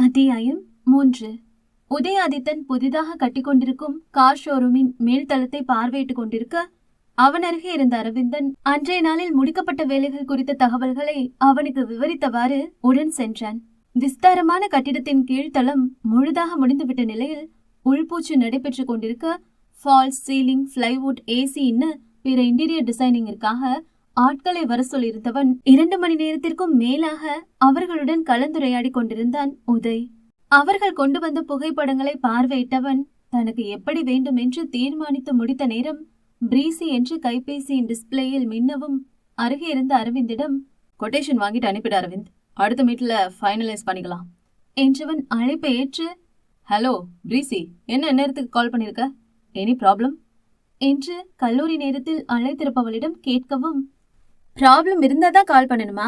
அத்தியாயம் 3. உதயாதித்தன் புதிதாக கட்டிக்கொண்டிருக்கும் கார் ஷோரூமின் மேல்தளத்தை பார்வையிட்டுக் கொண்டிருக்க அவன் அருகே இருந்த அரவிந்தன் அன்றைய நாளில் முடிக்கப்பட்ட வேலைகள் குறித்த தகவல்களை அவனுக்கு விவரித்தவாறு உடன் சென்றான். விஸ்தாரமான கட்டிடத்தின் கீழ்த்தளம் முழுதாக முடிந்துவிட்ட நிலையில் உள்பூச்சு நடைபெற்றுக் கொண்டிருக்க ஃபால்ஸ் சீலிங், பிளைவுட், ஏசின்னு பிற இன்டீரியர் டிசைனிங்கிற்காக ஆட்களை வர சொல்லியிருந்தவன் 2 மணி நேரத்திற்கும் மேலாக அவர்களுடன் கலந்துரையாடி கொண்டிருந்தான் உதய். அவர்கள் கொண்டு வந்த புகைப்படங்களை பார்வையிட்டவன் தனக்கு எப்படி வேண்டும் என்று தீர்மானித்து முடித்த நேரம் பிரீசி என்று கைபேசியின் டிஸ்பிளேயில் மின்னவும் அருகே இருந்த அரவிந்திடம், கொட்டேஷன் வாங்கிட்டு அனுப்பிடு அரவிந்த், அடுத்த மீட்ல ஃபைனலைஸ் பண்ணிக்கலாம் என்றவன் அழைப்பை ஏற்று, ஹலோ பிரீசி, என்ன நேரத்துக்கு கால் பண்ணிருக்க, எனி ப்ராப்ளம் என்று கல்லூரி நேரத்தில் அழைத்திருப்பவளிடம் கேட்கவும், ப்ராப்ளம் இருந்தாதான் கால் பண்ணணுமா?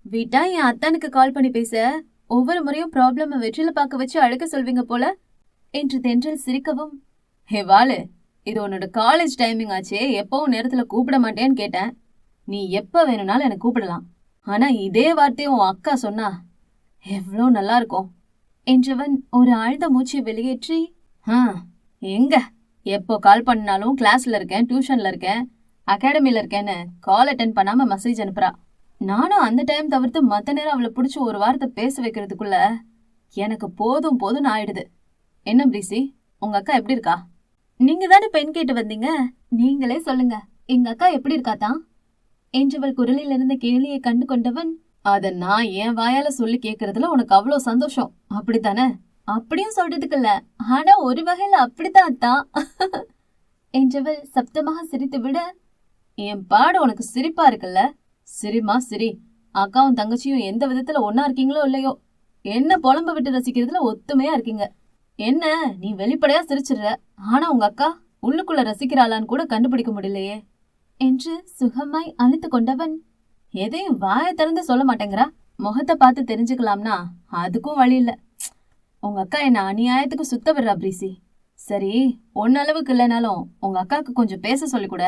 வீட்டா என் அத்தானுக்கு கால் பண்ணி பேச ஒவ்வொரு முறையும் ப்ராப்ளம் வெற்றில பார்க்க வச்சு அழைக்க சொல்வீங்க போல என்று தென்றல் சிரிக்கவும், ஹே வாலு, இது உன்னோட காலேஜ் டைமிங் ஆச்சே, எப்பவும் நேரத்துல கூப்பிட மாட்டேன்னு கேட்டேன். நீ எப்ப வேணும்னாலும் எனக்கு கூப்பிடலாம். ஆனா இதே வார்த்தையும் உன் அக்கா சொன்னா எவ்வளோ நல்லா இருக்கும் என்றவன் ஒரு ஆழ்ந்த மூச்சை வெளியேற்றி, எங்க எப்போ கால் பண்ணாலும் கிளாஸ்ல இருக்கேன், டியூஷன்ல இருக்கேன், அகாடமில இருக்கேன்னு கால் அட்டென்ட் பண்ணாம மெசேஜ் அனுப்புறா. நானும் அந்த டைம் தவிர்த்து மத்த நேரம் அவளை பிடிச்சி ஒரு வார்த்தை பேச வைக்கிறதுக்குள்ள எனக்கு போதும் போதும்னு ஆயிடுது. என்ன பிரீசி, உங்க அக்கா எப்படி இருக்கா? நீங்க தானே பெண் கேட்டு வந்தீங்க, நீங்களே சொல்லுங்க, எங்க அக்கா எப்படி இருக்காதான் என்றவள் குரலில் இருந்த கேலியை கண்டு கொண்டவன், அத நான் என் வாயால சொல்லி கேக்குறதுல உனக்கு அவ்வளவு சந்தோஷம் அப்படித்தானே? அப்படியும் சொல்றதுக்கு இல்ல, ஆனா ஒரு வகையில அப்படித்தான் அத்தான் என்றவள் சப்தமாக சிரித்து விட, என் பாடு உனக்கு சிரிப்பா இருக்குல்ல, சிரிமா சிரி. அக்காவும் தங்கச்சியும் எந்த விதத்துல ஒன்னா இருக்கீங்களோ இல்லையோ, என்ன புலம்ப விட்டு ரசிக்கிறதுல ஒத்துமையா இருக்கீங்க. என்ன நீ வெளிப்படையா சிரிச்சிடுற, ஆனா உங்க அக்கா உள்ளுக்குள்ள ரசிக்கிறாளான்னு கூட கண்டுபிடிக்க முடியலையே என்று சுகமாய் அழுத்து கொண்டவன், எதையும் வாய திறந்து சொல்ல மாட்டேங்கிறா, முகத்தை பார்த்து தெரிஞ்சுக்கலாம்னா அதுக்கும் வழி இல்ல. உங்க அக்கா என்ன அநியாயத்துக்கு சுத்த விடுறா பிரீசி. சரி, ஒன்னளவுக்கு இல்லைனாலும் உங்க அக்காவுக்கு கொஞ்சம் பேச சொல்லிக்கூட.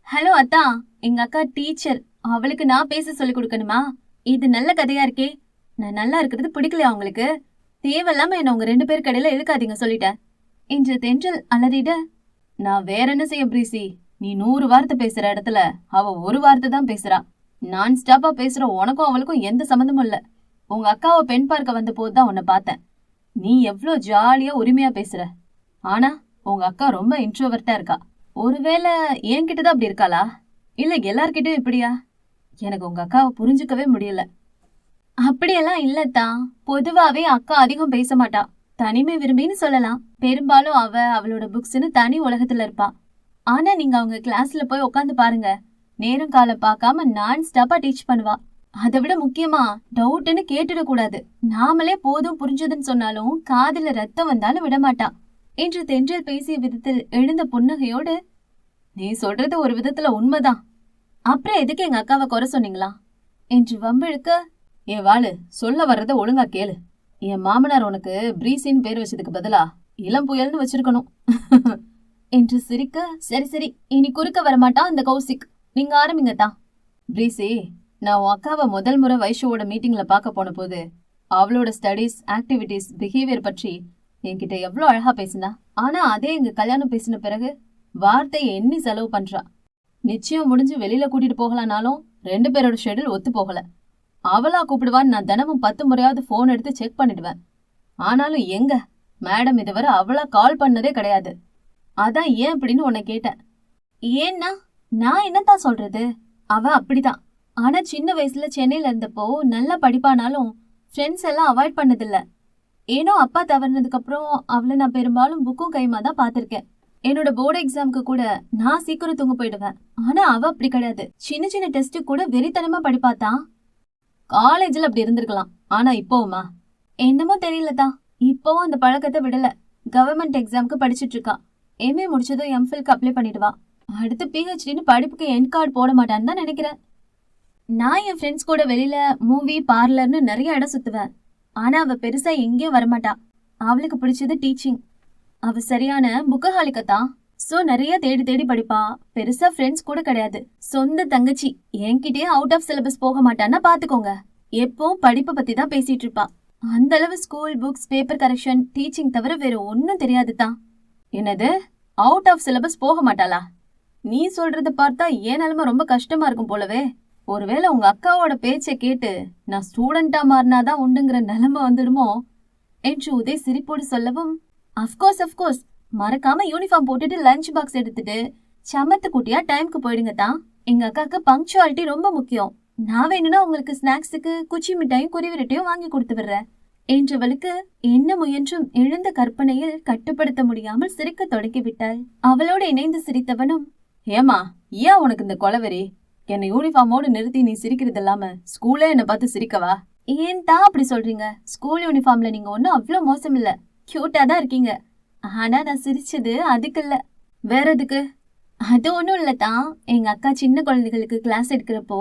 ஹலோ அத்தா, எங்க அக்கா டீச்சர், அவளுக்கு நான் பேச சொல்லி கொடுக்கணுமா? இது நல்ல கதையா இருக்கே. நான் நல்லா இருக்கிறது பிடிக்கலையா உங்களுக்கு? தேவையில்லாம என்ன உங்க 2 பேர் கடையில இழுக்காதீங்க சொல்லிட்டேன் என்று தென்றல் அலறிட, நான் வேற என்ன செய்ய பிரீசி, நீ 100 வார்த்தை பேசுற இடத்துல அவ ஒரு வார்த்தை தான் பேசுறா. நான் ஸ்டாப்பா பேசுற உனக்கும் அவளுக்கும் எந்த சம்மந்தமும் இல்ல. உங்க அக்காவை பெண் பார்க்க வந்த போதுதான் உன்னை பார்த்தேன். நீ எவ்வளோ ஜாலியா உரிமையா பேசுற. ஆனா உங்க அக்கா ரொம்ப இன்ட்ரோவர்ட்டா இருக்கா. ஒருவேளை என்கிட்டதான் அப்படி இருக்காளா, இல்ல எல்லார்கிட்டயும் இப்படியா? எனக்கு உங்க அக்காவை புரிஞ்சுக்கவே முடியல. அப்படியெல்லாம் இல்லத்தான், பொதுவாவே அக்கா அதிகம் பேச மாட்டா, தனிமை விரும்பின்னு சொல்லலாம். பெரும்பாலும் அவளோட புக்ஸ்ன்னு தனி உலகத்துல இருப்பா. ஆனா நீங்க அவங்க கிளாஸ்ல போய் உட்காந்து பாருங்க, நேரம் காலம் பார்க்காம நான் ஸ்டாப்பா டீச் பண்ணுவா. அதை விட முக்கியமா டவுட்னு கேட்டுடக்கூடாது. நாமளே போதும் புரிஞ்சதுன்னு சொன்னாலும் காதுல ரத்தம் வந்தாலும் விடமாட்டா என்று தென்றல் பேசிய விதத்தில் எழுந்த புன்னகையோடு, நீ சொல்றது ஒரு விதத்துல உண்மைதான், அப்புறம் எதுக்கு எங்க அக்காவை குறை சொன்னீங்களா என்று வம்பிழுக்க, ஏ வாளு, சொல்ல வர்றத ஒழுங்கா கேளு. என் மாமனார் உனக்கு பிரீசின்னு பேர் வச்சதுக்கு பதிலா இளம் புயல்னு வச்சிருக்கணும் என்று சிரிக்க, சரி சரி, இனி குறுக்க வரமாட்டா அந்த கௌசிக், நீங்க ஆரம்பிங்கத்தான். பிரீசி, நான் உன் அக்காவை முதல் முறை வைஷுவோட மீட்டிங்ல பார்க்க போன போது அவளோட ஸ்டடீஸ், ஆக்டிவிட்டிஸ், பிஹேவியர் பற்றி என்கிட்ட எவ்வளவு அழகா பேசினா. ஆனா அதே எங்க கல்யாணம் பேசின பிறகு வார்த்தையை எண்ணி செலவு பண்றா. நிச்சயம் முடிஞ்சு வெளியில கூட்டிட்டு போகலானாலும் 2 பேரோட ஷெடியூல் ஒத்து போகல. அவளா கூப்பிடுவான்னு நான் தினமும் 10 முறையாவது போன் எடுத்து செக் பண்ணிடுவேன். ஆனாலும் எங்க மேடம் இதுவரை அவளா கால் பண்ணதே கிடையாது. அதான் ஏன் அப்படின்னு உன்னை கேட்டேன். ஏன்னா நான் என்னத்தான் சொல்றது, அவ அப்படிதான். ஆனா சின்ன வயசுல சென்னையில இருந்தப்போ நல்லா படிப்பானாலும் ஃப்ரெண்ட்ஸ் எல்லாம் அவாய்ட் பண்ணதில்ல. ஏனோ அப்பா தவறினதுக்கு அப்புறம் அவளை நான் பெரும்பாலும் புக்கும் கைமா தான் பாத்திருக்கேன். என்னோட போர்டு எக்ஸாமுக்கு கூட நான் சீக்கிரம் தூங்க போயிடுவேன். ஆனா அவ அப்படி கிடையாது. சின்ன சின்ன டெஸ்ட் கூட வெறித்தனமா படிப்பாத்தான். காலேஜ்ல அப்படி இருந்திருக்கலாம், ஆனா இப்போவுமா என்னமோ தெரியலதான். இப்போவும் அந்த பழக்கத்தை விடல. கவர்மெண்ட் எக்ஸாமுக்கு படிச்சுட்டு இருக்கா. எம்ஏ முடிச்சதும் எம்ஃபில்க்கு அப்ளை பண்ணிடுவா. அடுத்து பிஹெச்டின்னு படிப்புக்கு என் கார்டு போட மாட்டான்னு தான் நினைக்கிறேன். நான் என் ஃப்ரெண்ட்ஸ் கூட வெளியில மூவி, பார்லர்னு நிறைய இடம் சுத்துவேன். ஆனா அவ பெருசா எங்கேயும் வரமாட்டா. அவளுக்கு பிடிச்சது டீச்சிங். அவ சரியான புக்கஹாலிக்கத்தான். சோ நிறைய தேடி தேடி படிப்பா. பெருசா ஃப்ரெண்ட்ஸ் கூட கிடையாது. சொந்த தங்கச்சி என்கிட்டயே அவுட் ஆஃப் சிலபஸ் போக மாட்டான்னா பாத்துக்கோங்க. எப்பவும் படிப்பை பத்தி தான் பேசிட்டு இருப்பா. அந்த அளவு school books paper correction teaching தவிர வேற ஒன்னும் தெரியாது தான். என்னது, அவுட் ஆஃப் சிலபஸ் போக மாட்டாளா? நீ சொல்றத பார்த்தா என் நிலைமை ரொம்ப கஷ்டமா இருக்கும் போலவே. ஒருவேளை உங்க அக்காவோட பேச்சை கேட்டு நான் ஸ்டூடெண்டா மாறினாதான் உண்டுங்கிற நிலைமை வந்துடுமோ என்று உதய் சிரிப்போடு சொல்லவும், அஃப்கோர்ஸ் அஃப்கோர்ஸ், மறக்காம யூனிஃபார்ம் போட்டுட்டு லஞ்ச் பாக்ஸ் எடுத்துட்டு சமத்து குட்டியா டைம்க்கு போயிடுங்க தான். எங்க அக்காவுக்கு பங்க்சுவாலிட்டி ரொம்ப முக்கியம். நான் வேணும்னா உங்களுக்கு ஸ்நாக்ஸுக்கு குச்சி மிட்டாயும் குருவிரட்டையும் வாங்கி கொடுத்து விடுறேன் என்றவளுக்கு என்ன முயன்றும் எழுந்த கற்பனையில் கட்டுப்படுத்த முடியாமல் சிரிக்க தொடங்கிவிட்டாள். அவளோடு இணைந்து சிரித்தவனும், ஏமா ஏன் உனக்கு இந்த கொலவெறி? என்னை யூனிஃபார்மோடு நிறுத்தி நீ சிரிக்கிறது இல்லாம ஸ்கூலே என்ன பார்த்து சிரிக்கவா? ஏன் தான் அப்படி சொல்றீங்க? ஸ்கூல் யூனிஃபார்ம்ல நீங்க ஒன்னும் அவ்வளவு மோசம் இல்ல, கியூட்டா தான் இருக்கீங்க. ஆனா நான் சிரிச்சது அதுக்கு இல்ல, வேற எதுக்கு? அது ஒண்ணும் இல்லதான், எங்க அக்கா சின்ன குழந்தைகளுக்கு கிளாஸ் எடுக்கிறப்போ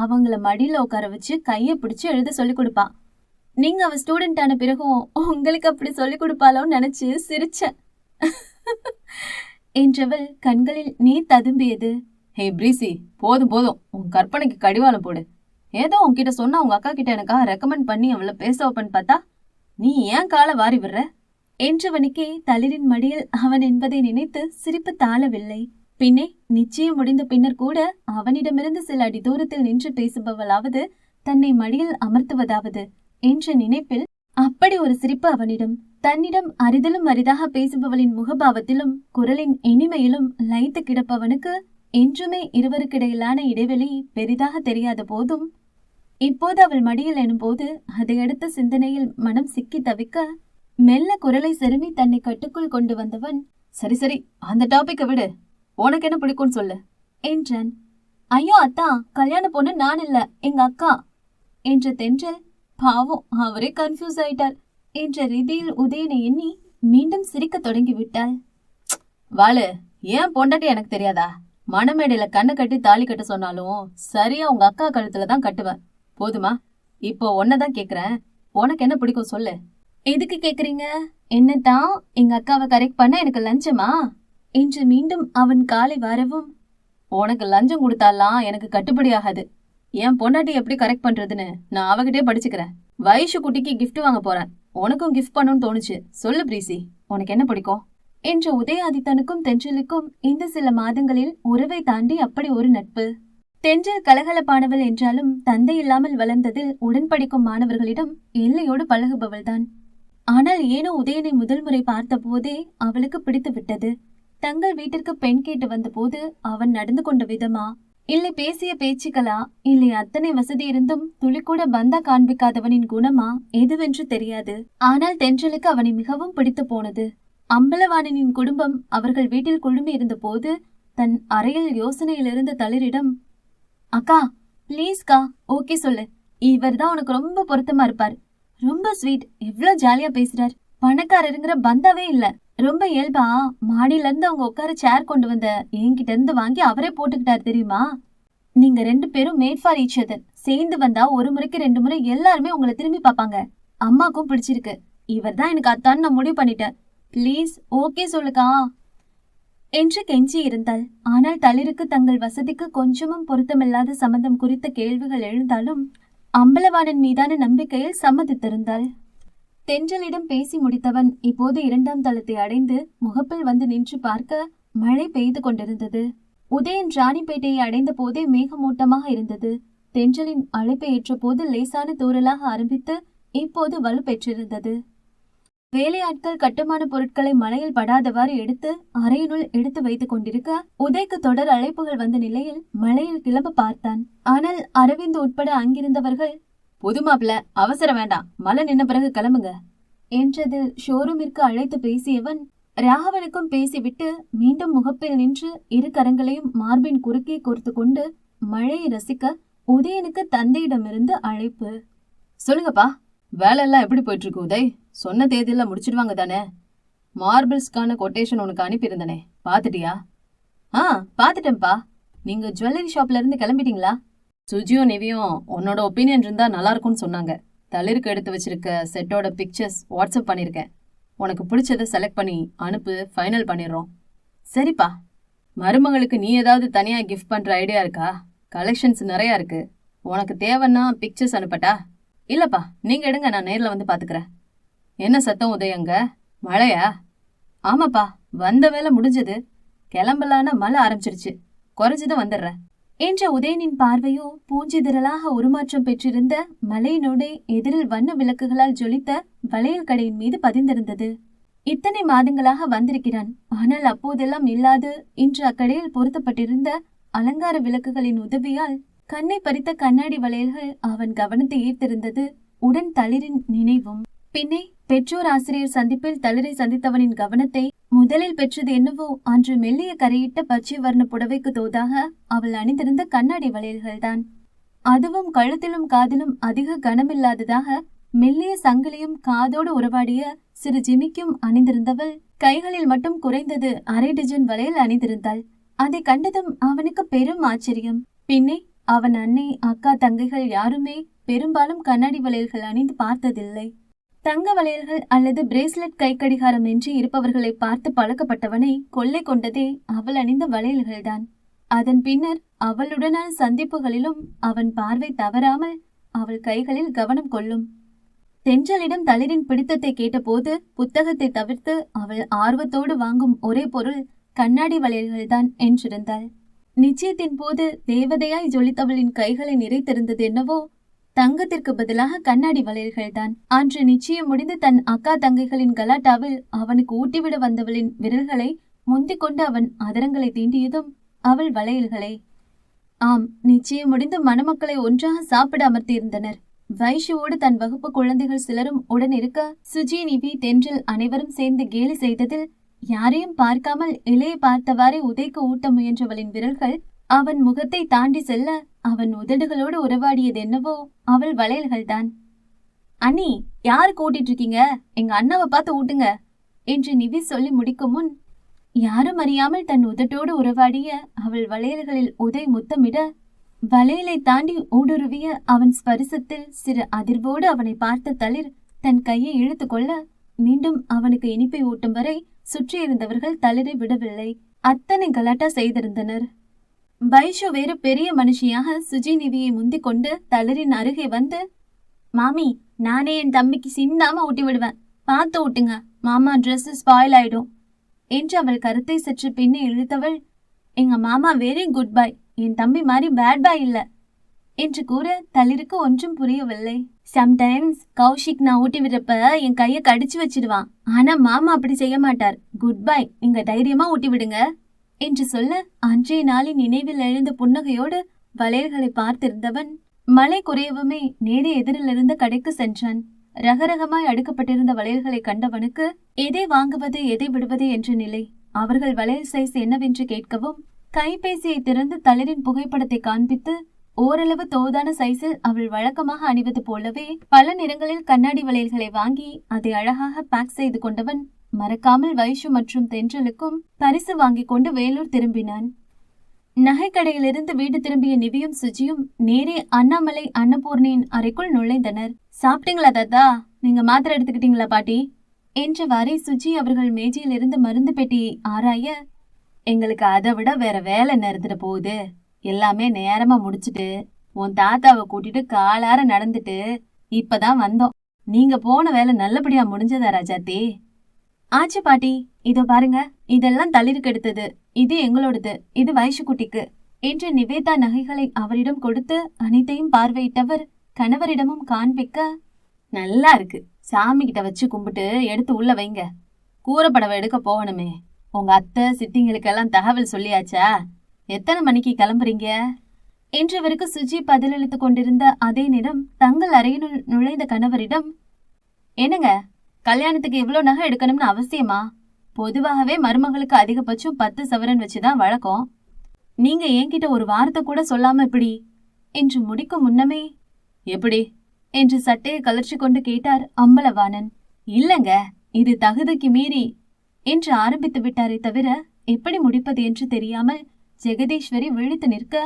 அவங்கள மடியில உட்கார வச்சு கைய பிடிச்சு எழுத சொல்லி கொடுப்பா. நீங்க அவ ஸ்டூடெண்ட் ஆன பிறகும் உங்களுக்கு அப்படி சொல்லி கொடுப்பாளோன்னு நினைச்சு சிரிச்சேன் என்றவள் கண்களில் நீர் ததும்பியது. ஹே பிரீசி, போதும் போதும், உன் கற்பனைக்கு கடிவாளம் போடு. ஏதோ உன்கிட்ட சொன்னா உங்க அக்கா கிட்ட எனக்காக ரெக்கமெண்ட் பண்ணி அவளை பேச வைப்பன்னு பார்த்தா நீ ஏன் காலை வாரி விடுற என்றவனுக்கே தளிரின் மடியில் அவன் என்பதை நினைத்து சிரிப்பு தாழவில்லை. பின்னே நிச்சயம் முடிந்த பின்னர் கூட அவனிடமிருந்து சில அடி தூரத்தில் நின்று பேசுபவளாவது தன்னை மடியில் அமர்த்துவதாவது என்ற நினைப்பில் அப்படி ஒரு சிரிப்பு அவனிடம். தன்னிடம் அரிதலும் அரிதாக பேசுபவளின் முகபாவத்திலும் குரலின் இனிமையிலும் லயித்து கிடப்பவனுக்கு என்றுமே இருவருக்கிடையிலான இடைவெளி பெரிதாக தெரியாத போதும் இப்போது அவள் மடியில் எனும்போது அதையடுத்த சிந்தனையில் மனம் சிக்கி தவிக்க மெல்ல குரலை செருமி தன்னை கட்டுக்குள் கொண்டு வந்தவன், சரி சரி, அந்த டாபிக்க விடு, உனக்கு என்ன பிடிக்கும்னு சொல்லு என்றான். ஐயோ அத்தா, கல்யாண பொண்ணு நான் இல்ல, எங்க அக்கா என்ற தென்றல். பாவம், அவரே கன்ஃபியூஸ் ஆயிட்டார் என்ற ரீதியில் உதயனை எண்ணி மீண்டும் சிரிக்க தொடங்கிவிட்டாள். வாளு, ஏன் பொண்டாட்டி எனக்கு தெரியாதா? மணமேடையில கண்ணை கட்டி தாலி கட்ட சொன்னாலும் சரியா உங்க அக்கா கழுத்துலதான் கட்டுவேன். போதுமா? இப்போ ஒன்னதான் கேக்குறேன், உனக்கு என்ன பிடிக்கும் சொல்லு. எதுக்கு கேக்குறீங்க? என்னதான் எங்க அக்காவை கரெக்ட் பண்ண எனக்கு லஞ்சமா என்று மீண்டும் அவன் காலை வரவும், உனக்கு லஞ்சம் கொடுத்தாலாம் எனக்கு கட்டுப்படி ஆகாது. என் பொண்டாட்டி எப்படி கரெக்ட் பண்றதுன்னு நான் அவகிட்டே படிச்சுக்கிறேன். வயசு குட்டிக்கு கிஃப்ட் வாங்க போறேன், உனக்கும் கிஃப்ட் பண்ணணும்னு தோணுச்சு. சொல்லு பிரீசி, உனக்கு என்ன பிடிக்கும் என்ற உதயாதித்தனுக்கும் தென்றலுக்கும் இந்த சில மாதங்களில் உறவை தாண்டி அப்படி ஒரு நட்பு. தென்றல் கலகலப்பானவள் என்றாலும் தந்தை இல்லாமல் வளர்ந்ததில் உடன் படிக்கும் மாணவர்களிடம் எல்லையோடு பழகுபவள்தான். ஆனால் ஏனோ உதயனை முதல் முறை பார்த்த போதே அவளுக்கு பிடித்து விட்டது. தங்கள் வீட்டிற்கு பெண் கேட்டு வந்த போது அவன் நடந்து கொண்ட விதமா, இல்லை பேசிய பேச்சுக்களா, இல்லை அத்தனை வசதி இருந்தும் துளிக்கூட பந்தா காண்பிக்காதவனின் குணமா எதுவென்று தெரியாது. ஆனால் தென்றலுக்கு அவனை மிகவும் பிடித்து போனது. அம்பலவாணனின் குடும்பம் அவர்கள் வீட்டில் குழுமி இருந்த போது தன் அறையில் யோசனையிலிருந்து தளிரிடம், அக்கா பிளீஸ்கா, ஓகே சொல்லு, இவர்தான் உனக்கு ரொம்ப பொருத்தமா இருப்பார், ரொம்ப ஸ்வீட், எவ்வளவு ஜாலியா பேசுறார், பணக்காரருங்கிற பந்தாவே இல்ல, ரொம்ப இயல்பா மாடியில இருந்து அவங்க உட்கார சேர் கொண்டு வந்த என்கிட்ட இருந்து வாங்கி அவரே போட்டுக்கிட்டார் தெரியுமா. நீங்க 2 பேரும் மேட் ஃபார் ஈச் அதர், சேர்ந்து வந்தா ஒரு முறைக்கு 2 முறை எல்லாருமே உங்களை திரும்பி பார்ப்பாங்க. அம்மாக்கும் பிடிச்சிருக்கு, இவர்தான் எனக்கு அத்தான்னு நான் முடிவு பண்ணிட்டேன், பிளீஸ் ஓகே சொல்லுக்கா என்று கெஞ்சி இருந்தாள். ஆனால் தளிருக்கு தங்கள் வசதிக்கு கொஞ்சமும் பொருத்தமில்லாத சம்பந்தம் குறித்த கேள்விகள் எழுந்தாலும் அம்பலவாணன் மீதான நம்பிக்கையில் சம்மதித்திருந்தாள். தென்றலிடம் பேசி முடித்தவன் இப்போது 2ஆம் தளத்தை அடைந்து முகப்பில் வந்து நின்று பார்க்க மழை பெய்து கொண்டிருந்தது. உதயன் ராணிப்பேட்டையை அடைந்த போதே மேகமூட்டமாக இருந்தது. தென்றலின் அழைப்பை ஏற்ற போது லேசான தூறலாக ஆரம்பித்து இப்போது வலுப்பெற்றிருந்தது. வேலையாட்கள் கட்டுமான பொருட்களை மழையில் படாதவாறு எடுத்து அறையினுள் எடுத்து வைத்துக் கொண்டிருக்க உதய்க்கு தொடர் அழைப்புகள் வந்த நிலையில் மழையில் கிளம்ப பார்த்தான். ஆனால் அரவிந்த் உட்பட அங்கிருந்தவர்கள், புதுமாப்ல அவசரம் வேண்டாம், மழை நின்ன பிறகு கிளம்புங்க என்றதில் ஷோரூமிற்கு அழைத்து பேசியவன் ராகவனுக்கும் பேசிவிட்டு மீண்டும் முகப்பில் நின்று 2 கரங்களையும் மார்பின் குறுக்கே கோர்த்து கொண்டு மழையை ரசிக்க உதயனுக்கு தந்தையிடமிருந்து அழைப்பு. சொல்லுங்கப்பா, வேலை எல்லாம் எப்படி போயிட்டு இருக்கு உதய்? சொன்ன தேதியில முடிச்சிடுவாங்க தானே? மார்பிள்ஸ்க்கான கொட்டேஷன் உனக்கு அனுப்பியிருந்தனே, பாத்துட்டியா? பாத்துட்டேன்ப்பா. நீங்க ஜுவல்லரி ஷாப்ல இருந்து கிளம்பிட்டீங்களா? சுஜியும் நிவியும் உன்னோட ஒப்பீனியன் இருந்தா நல்லா இருக்கும்னு சொன்னாங்க. தளிருக்கு எடுத்து வச்சிருக்க செட்டோட பிக்சர்ஸ் வாட்ஸ்அப் பண்ணிருக்கேன். உனக்கு பிடிச்சதை செலக்ட் பண்ணி அனுப்பு, ஃபைனல் பண்ணிடுறோம். சரிப்பா. மருமகளுக்கு நீ ஏதாவது தனியா கிஃப்ட் பண்ற ஐடியா இருக்கா? கலெக்ஷன்ஸ் நிறைய இருக்கு, உனக்கு தேவைன்னா பிக்சர்ஸ் அனுப்பட்டா? இல்லப்பா, நீங்க எடுங்க, நான் நேர்ல வந்து பாத்துக்கிறேன். என்ன சத்தம் உதயங்க? மழையா? ஆமாப்பா, வந்த வேலை முடிஞ்சது, கிளம்பலான மழை ஆரம்பிச்சிருச்சு, குறைஞ்சதும் வந்துடுறேன் என்ற உதயனின் பார்வையோ பூஞ்சிதிரளாக உருமாற்றம் பெற்றிருந்த மலையினோடே எதிரில் வண்ண விளக்குகளால் ஜொலித்த வளையல் கடையின் மீது பதிந்திருந்தது. இத்தனை மாதங்களாக வந்திருக்கிறான், ஆனால் அப்போதெல்லாம் இல்லாது இன்று அக்கடையில் பொருத்தப்பட்டிருந்த அலங்கார விளக்குகளின் உதவியால் கண்ணை பறித்த கண்ணாடி வளையல்கள் அவன் கவனத்தை ஈர்த்திருந்தது. உடன் தளிரின் நினைவும். பின்னே பெற்றோர் ஆசிரியர் சந்திப்பில் தளிரை சந்தித்தவனின் கவனத்தை முதலில் பெற்றது என்னவோ அன்று மெல்லிய கரையிட்ட பச்சை வர்ண புடவைக்கு தோதாக அவள் அணிந்திருந்த கண்ணாடி வளையல்கள்தான். அதுவும் கழுத்திலும் காதிலும் அதிக கனமில்லாததாக மெல்லிய சங்கிலியும் காதோடு உறவாடிய சிறு ஜிமிக்கும் அணிந்திருந்தவள் கைகளில் மட்டும் குறைந்தது அரை டஜன் வளையல் அணிந்திருந்தாள். அதை கண்டதும் அவனுக்கு பெரும் ஆச்சரியம். பின்னே அவன் அன்னை, அக்கா, தங்கைகள் யாருமே பெரும்பாலும் கண்ணாடி வளையல்கள் அணிந்து பார்த்ததில்லை. தங்க வளையல்கள் அல்லது பிரேஸ்லெட் கைக்கடிகாரம் என்று இருப்பவர்களை பார்த்து பழக்கப்பட்டவனை கொள்ளை கொண்டதே அவள் அணிந்த வளையல்கள்தான். அதன் பின்னர் அவளுடனான சந்திப்புகளிலும் அவன் பார்வை தவறாமல் அவள் கைகளில் கவனம் கொள்ளும். தென்றலிடம் தளிரின் பிடித்தத்தை கேட்டபோது புத்தகத்தை தவிர்த்து அவள் ஆர்வத்தோடு வாங்கும் ஒரே பொருள் கண்ணாடி வளையல்கள்தான் என்றிருந்தாள். நிச்சயத்தின் போது தேவதையாய் ஜொலித்தவளின் கைகளை நிறைத்திருந்தது என்னவோ தங்கத்திற்கு பதிலாக கண்ணாடி வளையல்கள்தான். அன்று நிச்சயம் முடிந்து தன் அக்கா தங்கைகளின் கலாட்டாவில் அவனுக்கு ஊட்டிவிட வந்தவளின் விரல்களை முந்திக் கொண்டு அவன் அதரங்களை தீண்டியதும் அவள் வளையல்களே. ஆம், நிச்சயம் முடிந்து மணமக்களை ஒன்றாக சாப்பிட அமர்த்தியிருந்தனர். வைஷுவோடு தன் வகுப்பு குழந்தைகள் சிலரும் உடன் இருக்க சுஜி, நிவி, தென்றல் அனைவரும் சேர்ந்து கேலி செய்ததில் யாரையும் பார்க்காமல் இலையை பார்த்தவாறே உதைக்கு ஊட்ட முயன்றவளின் விரல்கள் அவன் முகத்தை தாண்டி செல்ல அவன் உதடுகளோடு உறவாடியது என்னவோ அவள் வளையல்கள்தான். அண்ணி, யாரு கூட்டிட்டு இருக்கீங்க? எங்க அண்ணாவை பார்த்து ஊட்டுங்க என்று நிவி சொல்லி முடிக்கும் முன் யாரும் அறியாமல் தன் உதட்டோடு உறவாடிய அவள் வளையல்களில் உதை முத்தமிட வளையலை தாண்டி ஊடுருவிய அவன் ஸ்பரிசத்தில் சிறு அதிர்வோடு அவனை பார்த்த தளிர் தன் கையை இழுத்து கொள்ள மீண்டும் அவனுக்கு இனிப்பை ஊட்டும் வரை சுற்றியிருந்தவர்கள் தளிரை விடவில்லை. அத்தனை கலாட்டா செய்திருந்தனர். வைஷு வேறு பெரிய மனுஷியாக சுஜி நிவியை முந்திக் கொண்டு தளிரின் அருகே வந்து, மாமி, நானே என் தம்பிக்கு சிந்தாம ஊட்டி விடுவேன், பார்த்து ஊட்டுங்க, மாமா ட்ரெஸ் ஸ்பாயில் ஆயிடும் என்று அவள் கருத்தை சற்று பின்னே இழுத்தவள், எங்க மாமா வெரி குட் பாய், என் தம்பி மாதிரி பேட் பாய் இல்ல என்று கூற தளிருக்கு ஒன்றும் புரியவில்லை. சம்டைம்ஸ் கௌஷிக் நான் ஊட்டி விடுறப்ப என் கையை கடிச்சு வச்சிடுவான், ஆனா மாமா அப்படி செய்ய மாட்டார், குட் பாய், நீங்க தைரியமா ஊட்டி விடுங்க என்று சொல்ல அன்றைய நாளின் நினைவில் எழுந்த புன்னகையோடு வளையல்களை பார்த்திருந்தவன் மழை குறையவுமே நேரே எதிரில் இருந்த கடைக்கு சென்றான். ரகரகமாய் அடுக்கப்பட்டிருந்த வளையல்களை கண்டவனுக்கு எதை வாங்குவது எதை விடுவது என்ற நிலை. அவர்கள் வளையல் சைஸ் என்னவென்று கேட்கவும் கைபேசியை திறந்து தளிரின் புகைப்படத்தை காண்பித்து ஓரளவு தோதான சைஸில் அவள் வழக்கமாக அணிவது போலவே பல நிறங்களில் கண்ணாடி வளையல்களை வாங்கி அதை அழகாக பேக் செய்து கொண்டவன் மறக்காமல் வைஷு மற்றும் தென்றலுக்கும் பரிசு வாங்கி கொண்டு வேலூர் திரும்பினான். நகைக்கடையிலிருந்து வீடு திரும்பிய நிவியும் சுஜியும் நேரே அண்ணாமலை அன்னபூர்ணியின் அறைக்குள் நுழைந்தனர். சாப்பிட்டீங்களா தாத்தா? நீங்க மாத்திரை எடுத்துக்கிட்டீங்களா பாட்டி என்றவாறே சுஜி அவர்கள் மேஜையில் இருந்து மருந்து பெட்டியை ஆராய, எங்களுக்கு அதை விட வேற வேலை நிறுத்திட போகுது, எல்லாமே நேரமா முடிச்சுட்டு உன் தாத்தாவை கூட்டிட்டு காலார நடந்துட்டு இப்பதான் வந்தோம். நீங்க போன வேலை நல்லபடியா முடிஞ்சதா ராஜாத்தி? ஆச்சு பாட்டி, இதோ பாருங்க, இதெல்லாம் தளிருக்கு எடுத்தது, இது எங்களோடது, இது வைஷு குட்டிக்கு என்று நிவேதா நகைகளை அவரிடம் கொடுத்து அனைத்தையும் பார்வையிட்டவர் கணவரிடமும் காண்பிக்க, நல்லா இருக்கு, சாமி கிட்ட வச்சு கும்பிட்டு எடுத்து உள்ள வைங்க, கூரைப்படவை எடுக்க போகணுமே, உங்க அத்தை சித்திங்களுக்கெல்லாம் தகவல் சொல்லியாச்சா? எத்தனை மணிக்கு கிளம்புறீங்க என்றவருக்கு சுஜி பதிலளித்து கொண்டிருந்த அதே நேரம் தங்கள் அறையினுள் நுழைந்த கணவரிடம், என்னங்க, கல்யாணத்துக்கு இவ்வளவு நகை எடுக்கணும்னு அவசியமா? பொதுவாகவே மருமகளுக்கு அதிகபட்சம் 10 சவரன் வச்சுதான் வழக்கம், நீங்க என்கிட்ட ஒரு வார்த்தை கூட சொல்லாம எப்படி என்று முடிக்கும் முன்னமே, எப்படி என்று சட்டையை கலர்ச்சி கொண்டு கேட்டார் அம்பலவாணன். இல்லங்க, இது தகுதிக்கு மீறி என்று ஆரம்பித்து விட்டாரே தவிர எப்படி முடிப்பது என்று தெரியாமல் ஜெகதீஸ்வரி விழித்து நிற்க,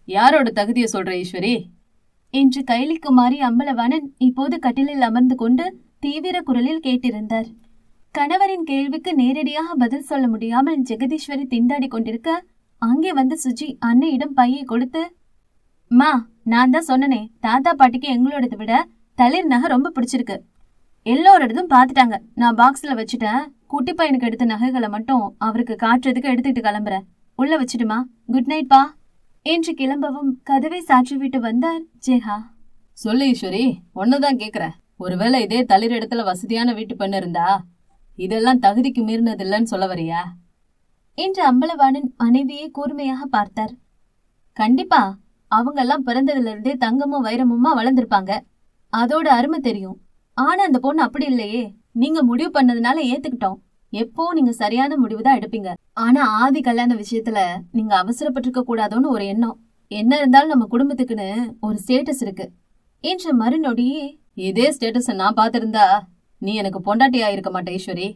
யாரோட தகுதியை சொல்ற ஈஸ்வரி என்று கைலிக்குமாரி அம்பலவாணன் இப்போது கட்டிலில் அமர்ந்து கொண்டு தீவிர குரலில் கேட்டிருந்தார். கணவரின் கேள்விக்கு நேரடியாக பதில் சொல்ல முடியாமல் ஜெகதீஸ்வரி திண்டாடி கொண்டிருக்க அங்கே வந்து சுஜி அன்னையிடம் பையை கொடுத்து, மா, நான் தான் சொன்னனே, தாத்தா பாட்டிக்கு எங்களோடதை விட தளிர் நகை ரொம்ப பிடிச்சிருக்கு. எல்லோரதும் பாத்துட்டாங்க. நான் பாக்ஸ்ல வச்சுட்டேன். குட்டி பையனுக்கு எடுத்த நகைகளை மட்டும் அவருக்கு காட்டுறதுக்கு எடுத்துட்டு கிளம்புறேன். உள்ள வச்சிடுமா. குட் நைட் பா என்று கிளம்பவும் கதவை சாற்றி விட்டு வந்தார் ஜெகா. சொல்லு ஈஸ்வரி, ஒன்னுதான் கேக்குற. ஒருவேளை இதே தளிர் இடத்துல வசதியான வீட்டு பெண்ணு இருந்தா இதெல்லாம் தகுதிக்கு மீறினது இல்லைன்னு சொல்ல வரியா என்று அம்பலவாணன் மனைவியை கூர்மையாக பார்த்தார். கண்டிப்பா, அவங்க எல்லாம் பிறந்ததுல இருந்தே தங்கமும் வைரமுமா வளர்ந்திருப்பாங்க. அதோட அருமை தெரியும். ஆனா அந்த பொண்ணு அப்படி இல்லையே. நீங்க முடிவு பண்ணதுனால ஏத்துக்கிட்டோம். எப்போ நீங்க சரியான முடிவுதான் எடுப்பீங்க. ஆனா ஆதி கல்யாண விஷயத்துல நீங்க அவசரப்பட்டிருக்க கூடாதோன்னு ஒரு எண்ணம். என்ன இருந்தாலும் நம்ம குடும்பத்துக்குன்னு ஒரு ஸ்டேட்டஸ் இருக்கு என்ற மறுநொடியே, இதே ஸ்டேட்டஸ் நான் பாத்திருந்தா நீ எனக்கு பொண்டாட்டியா இருக்க மாட்டே ஈஸ்வரி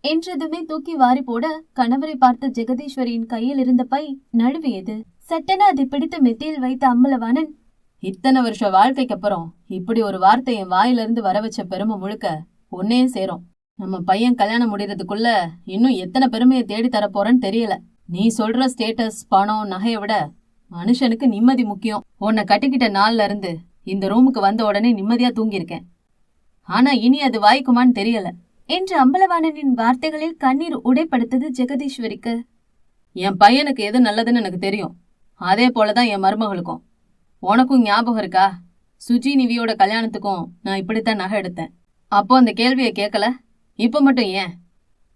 என்றதுமே தூக்கி வாரி போட கணவரை பார்த்த ஜெகதீஸ்வரியின் கையில் இருந்த பை நழுவியது. சட்டென அதை பிடித்து மெத்தியில் வைத்த அம்பலவாணன், இத்தனை வருஷ வாழ்க்கைக்கு அப்புறம் இப்படி ஒரு வார்த்தை என் வாயிலிருந்து வர வச்ச பெருமை முழுக்க ஒன்னே சேரும். நம்ம பையன் கல்யாணம் முடியறதுக்குள்ள இன்னும் எத்தனை பெருமையை தேடி தர போறேன்னு தெரியல. நீ சொல்ற ஸ்டேட்டஸ், பணம், நகையை விட மனுஷனுக்கு நிம்மதி முக்கியம். உன்னை கட்டிக்கிட்ட நாள்ல இருந்து இந்த ரூமுக்கு வந்த உடனே நிம்மதியா தூங்கியிருக்கேன். ஆனா இனி அது வாய்க்குமான்னு தெரியல என்று அம்பலவாணனின் வார்த்தைகளில் கண்ணீர் உடைப்படுத்தது ஜெகதீஸ்வரிக்கு. என் பையனுக்கு எது நல்லதுன்னு எனக்கு தெரியும். அதே போலதான் என் மருமகளுக்கும். உனக்கும் ஞாபகம் இருக்கா? சுஜி நிவியோட கல்யாணத்துக்கும் நான் இப்படித்தான் நகை எடுத்தேன். அப்போ அந்த கேள்வியை கேட்கல, இப்ப மட்டும் ஏன்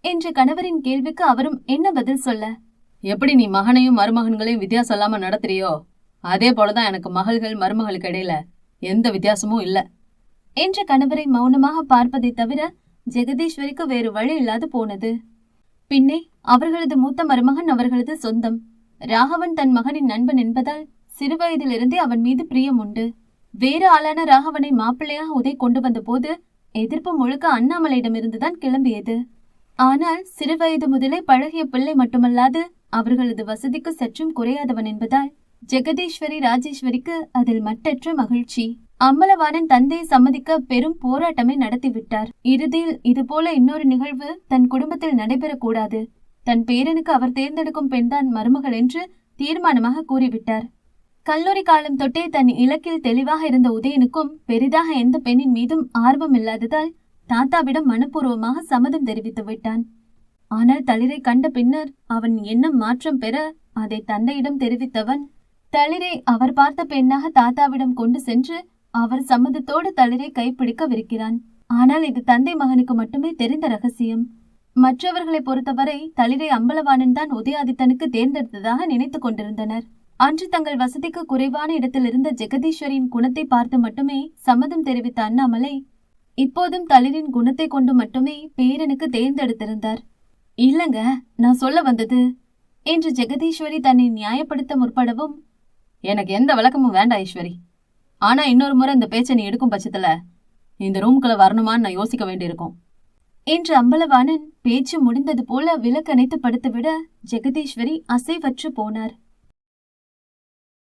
என்ற கணவரின் கேள்விக்கு அவரும் என்ன பதில் சொல்ல? எப்படி நீ மகனையும் மருமகன்களையும் வித்தியாசம் இல்லாம நடத்துறியோ அதே போலதான் எனக்கு மகள்கள் மருமகளுக்கு இடையில எந்த வித்தியாசமும் இல்ல என்ற கணவரை மௌனமாக பார்ப்பதை தவிர ஜெகதீஸ்வரிக்கு வேறு வழி இல்லாது போனது. பின்னே அவர்களது மூத்த மருமகன் அவர்களது சொந்தம். ராகவன் தன் மகனின் நண்பன் என்பதால் சிறுவயதிலிருந்தே அவன் மீது பிரியம் உண்டு. வேறு ஆளான ராகவனை மாப்பிள்ளையாக உதை கொண்டு வந்த போது எதிர்ப்பு முழுக்க அண்ணாமலையிடமிருந்துதான் கிளம்பியது. ஆனால் சிறுவயது முதலே பழகிய பிள்ளை மட்டுமல்லாது அவர்களது வசதிக்கு சற்றும் குறையாதவன் என்பதால் ஜெகதீஸ்வரி ராஜேஸ்வரிக்கு அதில் மட்டற்ற மகிழ்ச்சி. அம்பலவாணன் தந்தையை சம்மதிக்க பெரும் போராட்டமே நடத்திவிட்டார். இறுதியில் இதுபோல இன்னொரு நிகழ்வு தன் குடும்பத்தில் நடைபெறக்கூடாது. தன் பேரனுக்கு அவர் தேர்ந்தெடுக்கும் பெண்தான் மருமகள் என்று தீர்மானமாக கூறிவிட்டார். கல்லூரி காலம் தொட்டே தன் இலக்கில் தெளிவாக இருந்த உதயனுக்கும் பெரிதாக எந்த பெண்ணின் மீதும் ஆர்வம் இல்லாததால் தாத்தாவிடம் மனப்பூர்வமாக சம்மதம் தெரிவித்து விட்டான். ஆனால் தளிரை கண்ட பின்னர் அவன் எண்ணம் மாற்றம் பெற அதை தந்தையிடம் தெரிவித்தவன் தளிரை அவர் பார்த்த பெண்ணாக தாத்தாவிடம் கொண்டு சென்று அவர் சம்மதத்தோடு தளிரை கைப்பிடிக்கவிருக்கிறான். ஆனால் இது தந்தை மகனுக்கு மட்டுமே தெரிந்த ரகசியம். மற்றவர்களை பொறுத்தவரை தளிரை அம்பலவாணன் தான் உதயாதித்தனுக்கு தேர்ந்தெடுத்ததாக நினைத்து கொண்டிருந்தனர். அன்று தங்கள் வசதிக்கு குறைவான இடத்தில் இருந்த ஜெகதீஸ்வரியின் குணத்தை பார்த்து மட்டுமே சம்மதம் தெரிவித்த அண்ணாமலை இப்போதும் தளிரின் குணத்தை கொண்டு மட்டுமே பேரனுக்கு தேர்ந்தெடுத்திருந்தார். இல்லங்க, நான் சொல்ல வந்தது என்று ஜெகதீஸ்வரி தன்னை நியாயப்படுத்த முற்படவும், எனக்கு எந்த விளக்கமும் வேண்டாம் ஈஸ்வரி. ஆனா இன்னொரு முறை இந்த பேச்சை நீ எடுக்கும் பட்சத்துல இந்த ரூம்குள்ள வரணுமான்னு நான் யோசிக்க வேண்டியிருக்கும் என்று அம்பலவாணன் பேச்சு முடிந்தது போல விலக்கணைத்து படுத்துவிட ஜெகதீஸ்வரி அசைவற்று போனார்.